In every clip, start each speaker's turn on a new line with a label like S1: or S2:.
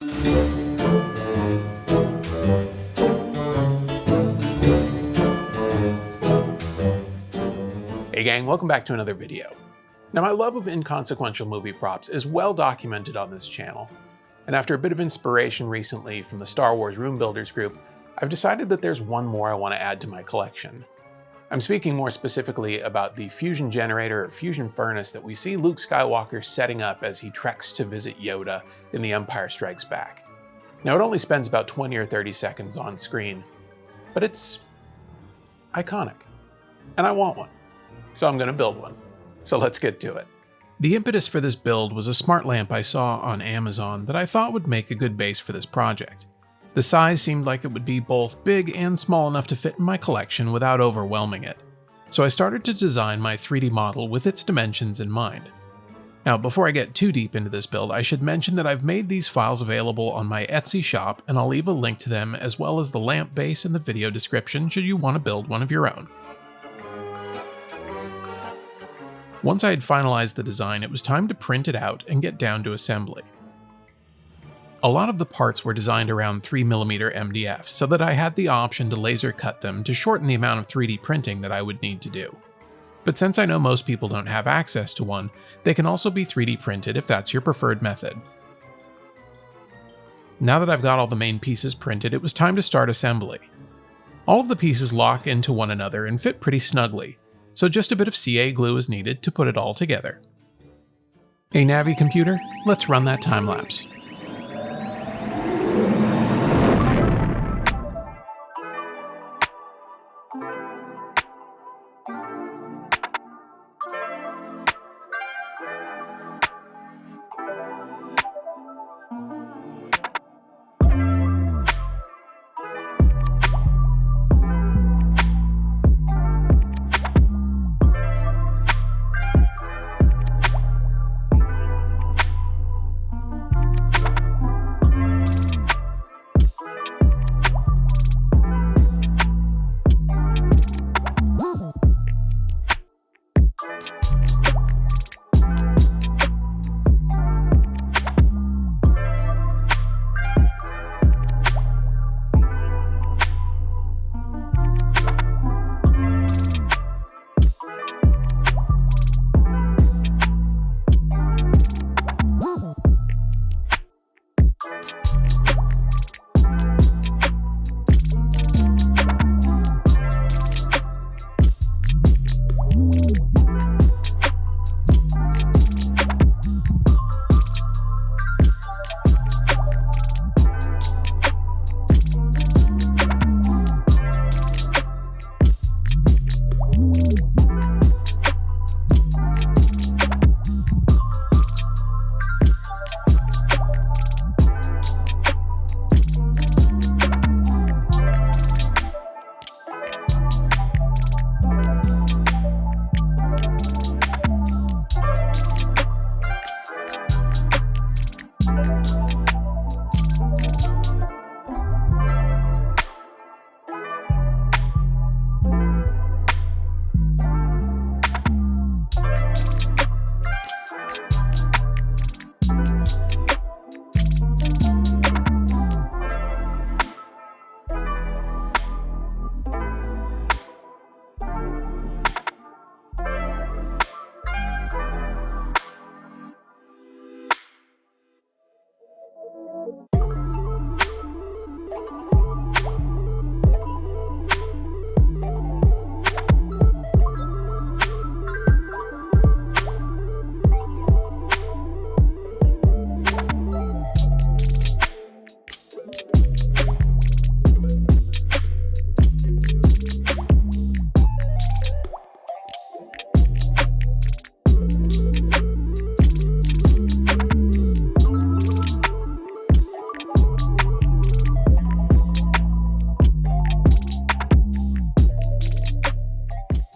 S1: Hey gang, welcome back to another video. Now my love of inconsequential movie props is well documented on this channel, and after a bit of inspiration recently from the Star Wars Room Builders group, I've decided that there's one more I want to add to my collection. I'm speaking more specifically about the fusion generator or fusion furnace that we see Luke Skywalker setting up as he treks to visit Yoda in The Empire Strikes Back. Now it only spends about 20 or 30 seconds on screen, but it's iconic, and I want one, so I'm going to build one. So let's get to it. The impetus for this build was a smart lamp I saw on Amazon that I thought would make a good base for this project. The size seemed like it would be both big and small enough to fit in my collection without overwhelming it, so I started to design my 3D model with its dimensions in mind. Now, before I get too deep into this build, I should mention that I've made these files available on my Etsy shop, and I'll leave a link to them as well as the lamp base in the video description should you want to build one of your own. Once I had finalized the design, it was time to print it out and get down to assembly. A lot of the parts were designed around 3mm MDF, so that I had the option to laser cut them to shorten the amount of 3D printing that I would need to do. But since I know most people don't have access to one, they can also be 3D printed if that's your preferred method. Now that I've got all the main pieces printed, it was time to start assembly. All of the pieces lock into one another and fit pretty snugly, so just a bit of CA glue is needed to put it all together. Hey Navi computer, let's run that time lapse.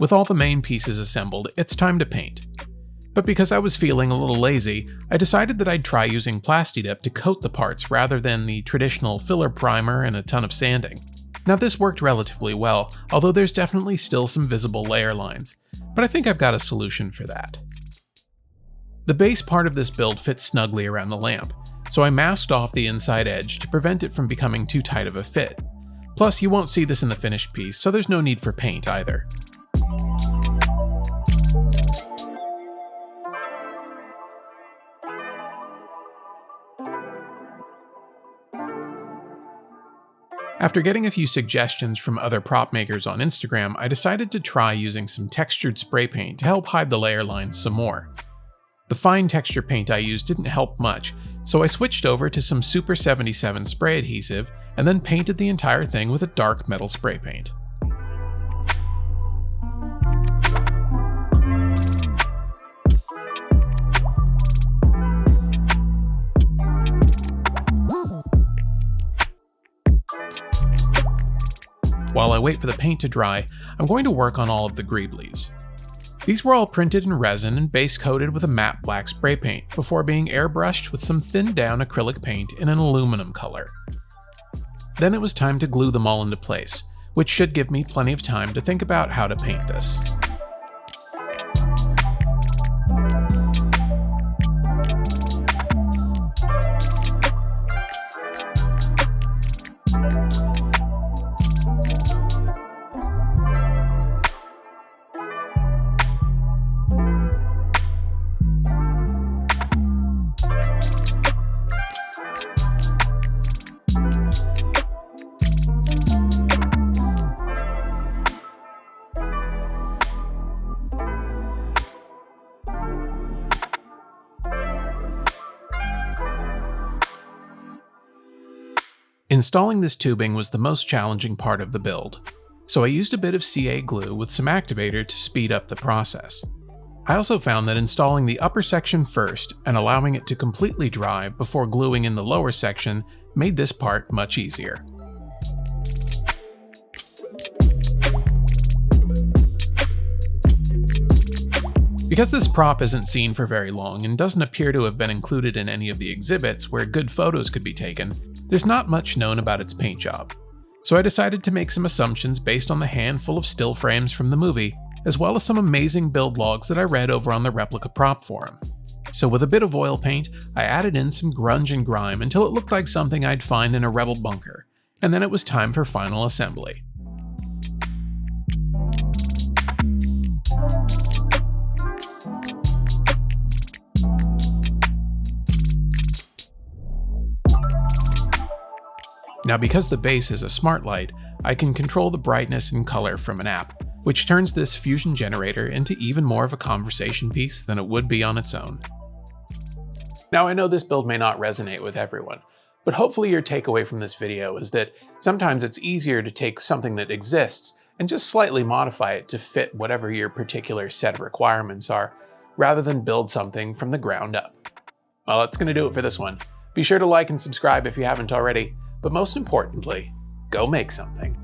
S1: With all the main pieces assembled, it's time to paint. But because I was feeling a little lazy, I decided that I'd try using Plastidip to coat the parts rather than the traditional filler primer and a ton of sanding. Now this worked relatively well, although there's definitely still some visible layer lines, but I think I've got a solution for that. The base part of this build fits snugly around the lamp, so I masked off the inside edge to prevent it from becoming too tight of a fit. Plus, you won't see this in the finished piece, so there's no need for paint either. After getting a few suggestions from other prop makers on Instagram, I decided to try using some textured spray paint to help hide the layer lines some more. The fine texture paint I used didn't help much, so I switched over to some Super 77 spray adhesive and then painted the entire thing with a dark metal spray paint. While I wait for the paint to dry, I'm going to work on all of the greeblies. These were all printed in resin and base coated with a matte black spray paint before being airbrushed with some thinned down acrylic paint in an aluminum color. Then it was time to glue them all into place, which should give me plenty of time to think about how to paint this. Installing this tubing was the most challenging part of the build, so I used a bit of CA glue with some activator to speed up the process. I also found that installing the upper section first and allowing it to completely dry before gluing in the lower section made this part much easier. Because this prop isn't seen for very long and doesn't appear to have been included in any of the exhibits where good photos could be taken, there's not much known about its paint job. So I decided to make some assumptions based on the handful of still frames from the movie, as well as some amazing build logs that I read over on the replica prop forum. So with a bit of oil paint, I added in some grunge and grime until it looked like something I'd find in a rebel bunker, and then it was time for final assembly. Now, because the base is a smart light, I can control the brightness and color from an app, which turns this fusion generator into even more of a conversation piece than it would be on its own. Now, I know this build may not resonate with everyone, but hopefully your takeaway from this video is that sometimes it's easier to take something that exists and just slightly modify it to fit whatever your particular set of requirements are, rather than build something from the ground up. Well, that's going to do it for this one. Be sure to like and subscribe if you haven't already. But most importantly, go make something.